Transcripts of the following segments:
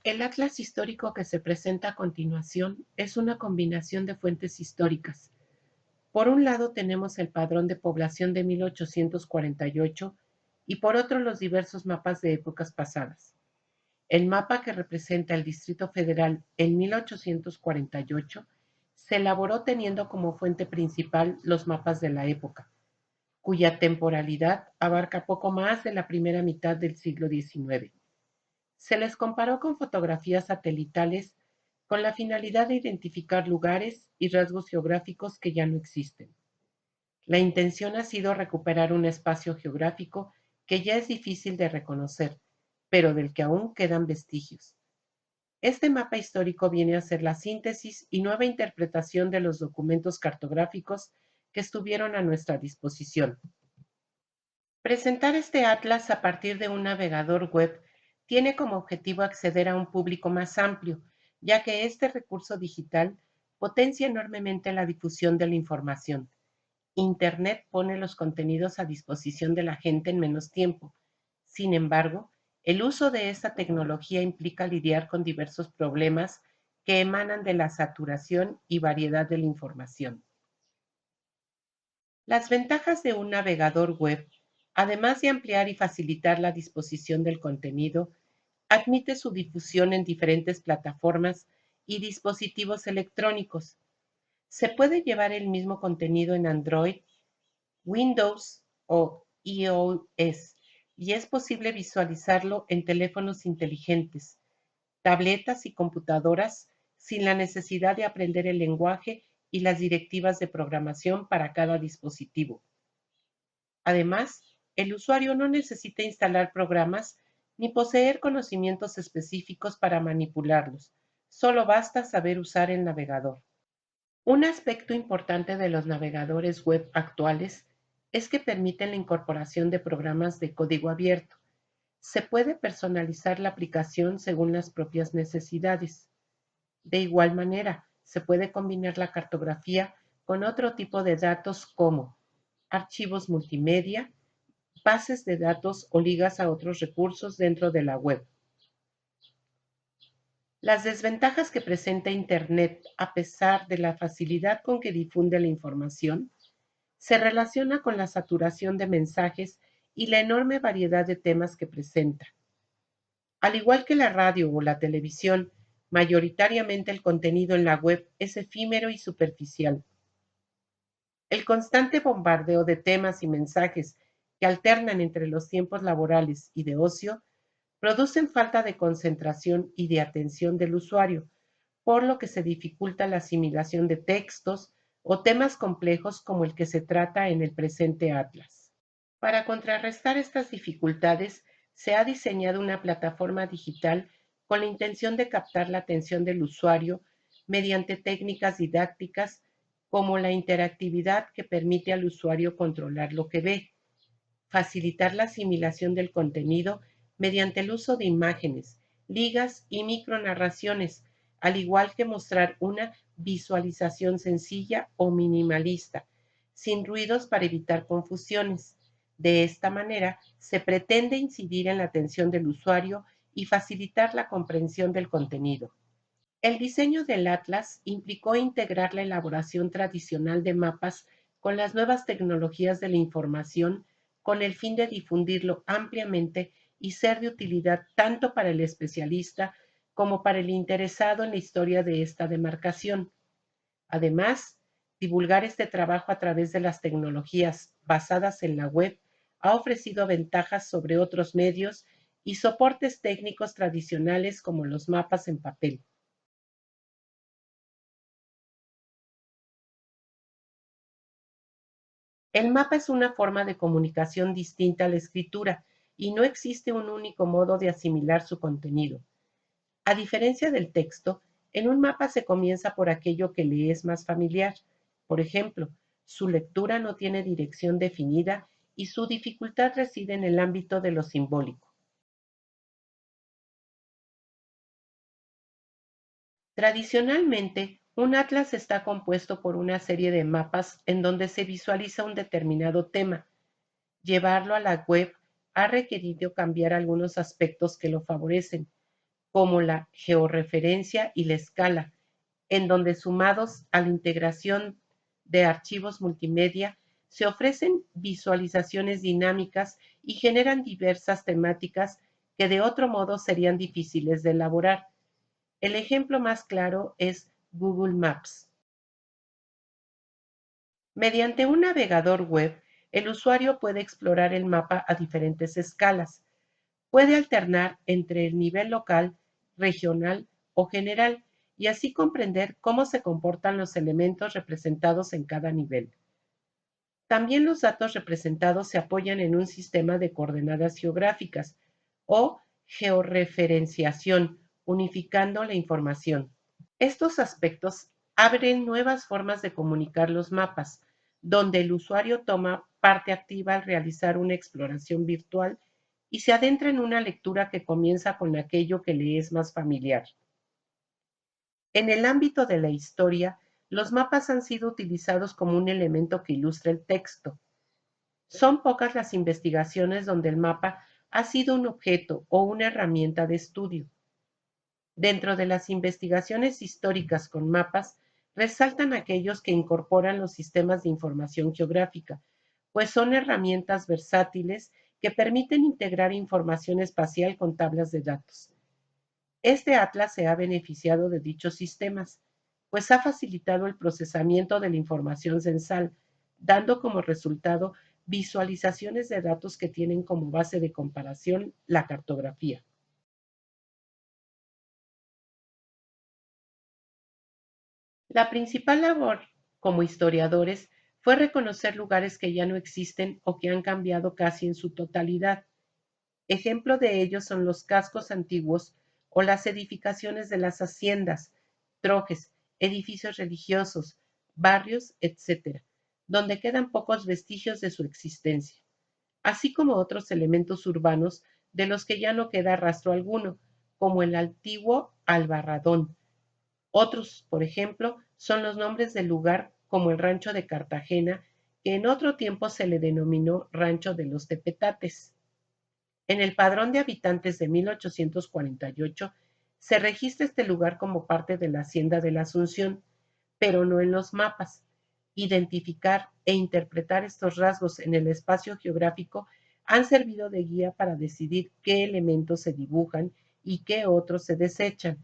El atlas histórico que se presenta a continuación es una combinación de fuentes históricas. Por un lado tenemos el padrón de población de 1848 y por otro los diversos mapas de épocas pasadas. El mapa que representa el Distrito Federal en 1848 se elaboró teniendo como fuente principal los mapas de la época, cuya temporalidad abarca poco más de la primera mitad del siglo XIX. Se les comparó con fotografías satelitales con la finalidad de identificar lugares y rasgos geográficos que ya no existen. La intención ha sido recuperar un espacio geográfico que ya es difícil de reconocer, pero del que aún quedan vestigios. Este mapa histórico viene a ser la síntesis y nueva interpretación de los documentos cartográficos que estuvieron a nuestra disposición. Presentar este atlas a partir de un navegador web tiene como objetivo acceder a un público más amplio, ya que este recurso digital potencia enormemente la difusión de la información. Internet pone los contenidos a disposición de la gente en menos tiempo. Sin embargo, el uso de esta tecnología implica lidiar con diversos problemas que emanan de la saturación y variedad de la información. Las ventajas de un navegador web, además de ampliar y facilitar la disposición del contenido, admite su difusión en diferentes plataformas y dispositivos electrónicos. Se puede llevar el mismo contenido en Android, Windows o iOS y es posible visualizarlo en teléfonos inteligentes, tabletas y computadoras sin la necesidad de aprender el lenguaje y las directivas de programación para cada dispositivo. Además, el usuario no necesita instalar programas ni poseer conocimientos específicos para manipularlos, solo basta saber usar el navegador. Un aspecto importante de los navegadores web actuales es que permiten la incorporación de programas de código abierto. Se puede personalizar la aplicación según las propias necesidades. De igual manera, se puede combinar la cartografía con otro tipo de datos como archivos multimedia, bases de datos o ligas a otros recursos dentro de la web. Las desventajas que presenta Internet, a pesar de la facilidad con que difunde la información, se relaciona con la saturación de mensajes y la enorme variedad de temas que presenta. Al igual que la radio o la televisión, mayoritariamente el contenido en la web es efímero y superficial. El constante bombardeo de temas y mensajes que alternan entre los tiempos laborales y de ocio producen falta de concentración y de atención del usuario, por lo que se dificulta la asimilación de textos o temas complejos como el que se trata en el presente atlas. Para contrarrestar estas dificultades, se ha diseñado una plataforma digital con la intención de captar la atención del usuario mediante técnicas didácticas como la interactividad que permite al usuario controlar lo que ve, facilitar la asimilación del contenido mediante el uso de imágenes, ligas y micronarraciones, al igual que mostrar una visualización sencilla o minimalista, sin ruidos para evitar confusiones. De esta manera, se pretende incidir en la atención del usuario y facilitar la comprensión del contenido. El diseño del atlas implicó integrar la elaboración tradicional de mapas con las nuevas tecnologías de la información con el fin de difundirlo ampliamente y ser de utilidad tanto para el especialista como para el interesado en la historia de esta demarcación. Además, divulgar este trabajo a través de las tecnologías basadas en la web ha ofrecido ventajas sobre otros medios y soportes técnicos tradicionales como los mapas en papel. El mapa es una forma de comunicación distinta a la escritura y no existe un único modo de asimilar su contenido. A diferencia del texto, en un mapa se comienza por aquello que le es más familiar. Por ejemplo, su lectura no tiene dirección definida y su dificultad reside en el ámbito de lo simbólico. Tradicionalmente, un atlas está compuesto por una serie de mapas en donde se visualiza un determinado tema. Llevarlo a la web ha requerido cambiar algunos aspectos que lo favorecen. como la georreferencia y la escala, en donde sumados a la integración de archivos multimedia, se ofrecen visualizaciones dinámicas y generan diversas temáticas que de otro modo serían difíciles de elaborar. El ejemplo más claro es Google Maps. Mediante un navegador web, el usuario puede explorar el mapa a diferentes escalas. Puede alternar entre el nivel local, regional o general y así comprender cómo se comportan los elementos representados en cada nivel. También los datos representados se apoyan en un sistema de coordenadas geográficas o georreferenciación, unificando la información. Estos aspectos abren nuevas formas de comunicar los mapas, donde el usuario toma parte activa al realizar una exploración virtual y se adentra en una lectura que comienza con aquello que le es más familiar. En el ámbito de la historia, los mapas han sido utilizados como un elemento que ilustra el texto. Son pocas las investigaciones donde el mapa ha sido un objeto o una herramienta de estudio. Dentro de las investigaciones históricas con mapas, resaltan aquellos que incorporan los sistemas de información geográfica, pues son herramientas versátiles que permiten integrar información espacial con tablas de datos. Este atlas se ha beneficiado de dichos sistemas, pues ha facilitado el procesamiento de la información censal, dando como resultado visualizaciones de datos que tienen como base de comparación la cartografía. La principal labor como historiadores fue reconocer lugares que ya no existen o que han cambiado casi en su totalidad. Ejemplo de ello son los cascos antiguos o las edificaciones de las haciendas, trojes, edificios religiosos, barrios, etc., donde quedan pocos vestigios de su existencia, así como otros elementos urbanos de los que ya no queda rastro alguno, como el antiguo Albarradón. Otros, por ejemplo, son los nombres del lugar como el Rancho de Cartagena, que en otro tiempo se le denominó Rancho de los Tepetates. En el Padrón de Habitantes de 1848 se registra este lugar como parte de la Hacienda de la Asunción, pero no en los mapas. Identificar e interpretar estos rasgos en el espacio geográfico han servido de guía para decidir qué elementos se dibujan y qué otros se desechan.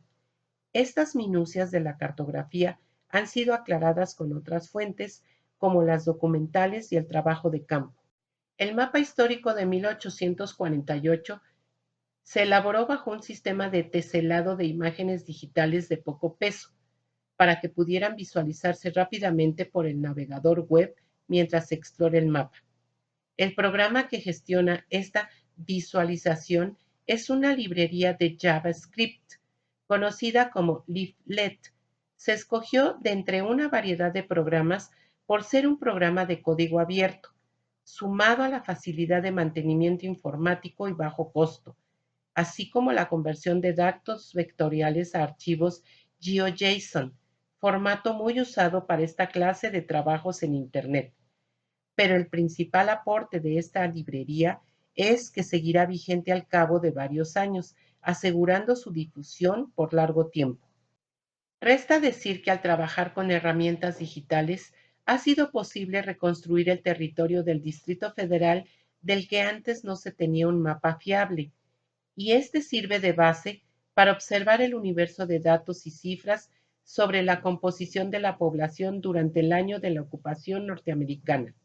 Estas minucias de la cartografía han sido aclaradas con otras fuentes, como las documentales y el trabajo de campo. El mapa histórico de 1848 se elaboró bajo un sistema de teselado de imágenes digitales de poco peso, para que pudieran visualizarse rápidamente por el navegador web mientras se explora el mapa. El programa que gestiona esta visualización es una librería de JavaScript, conocida como Leaflet. Se escogió de entre una variedad de programas por ser un programa de código abierto, sumado a la facilidad de mantenimiento informático y bajo costo, así como la conversión de datos vectoriales a archivos GeoJSON, formato muy usado para esta clase de trabajos en Internet. Pero el principal aporte de esta librería es que seguirá vigente al cabo de varios años, asegurando su difusión por largo tiempo. Resta decir que al trabajar con herramientas digitales ha sido posible reconstruir el territorio del Distrito Federal del que antes no se tenía un mapa fiable, y este sirve de base para observar el universo de datos y cifras sobre la composición de la población durante el año de la ocupación norteamericana.